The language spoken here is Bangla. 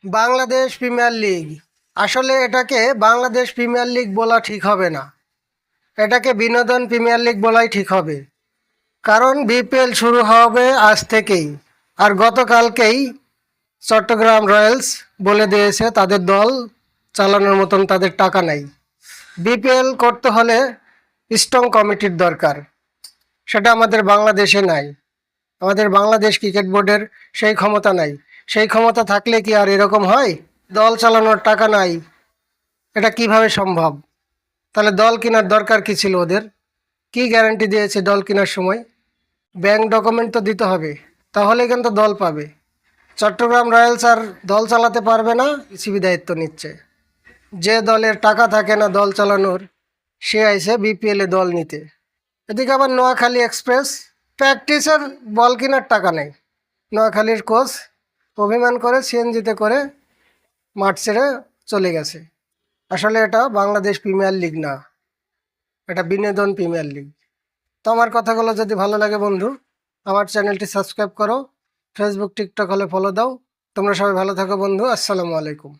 বাংলাদেশ প্রিমিয়ার লিগ, আসলে এটাকে বাংলাদেশ প্রিমিয়ার লিগ বলা ঠিক হবে না, এটাকে বিনোদন প্রিমিয়ার লিগ বলাই ঠিক হবে। কারণ বিপিএল শুরু হবে আজ থেকেই, আর গতকালকেই চট্টগ্রাম রয়্যালস বলে দিয়েছে তাদের দল চালানোর মতন তাদের টাকা নাই। বিপিএল করতে হলে স্ট্রং কমিটির দরকার, সেটা আমাদের বাংলাদেশে নাই। আমাদের বাংলাদেশ ক্রিকেট বোর্ডের সেই ক্ষমতা নাই। সেই ক্ষমতা থাকলে কি আর এরকম হয়? দল চালানোর টাকা নাই, এটা কিভাবে সম্ভব? তাহলে দল কেনার দরকার কি ছিল ওদের? কি গ্যারান্টি দিয়েছে দল কেনার সময়? ব্যাংক ডকুমেন্ট তো দিতে হবে, তাহলে কিন্তু দল পাবে। চট্টগ্রাম রয়্যালস আর দল চালাতে পারবে না, বিসিবি দায়িত্ব নিচ্ছে। যে দলের টাকা থাকে না দল চালানোর, সে আইসে বিপিএলে দল নিতে। এদিকে আবার নোয়াখালী এক্সপ্রেস প্র্যাকটিসের বল কেনার টাকা নেই। নোয়াখালীর কোচ অভিমান করে সিএনজিতে করে মাঠ ছেড়ে চলে গেছে। আসলে এটা বাংলাদেশ প্রিমিয়ার লিগ না, এটা বিনোদন প্রিমিয়ার লিগ। তো আমার কথাগুলো যদি ভালো লাগে বন্ধু, আমার চ্যানেলটি সাবস্ক্রাইব করো, ফেসবুক টিকটক হলে ফলো দাও। তোমরা সবাই ভালো থাকো বন্ধু, আসসালামু আলাইকুম।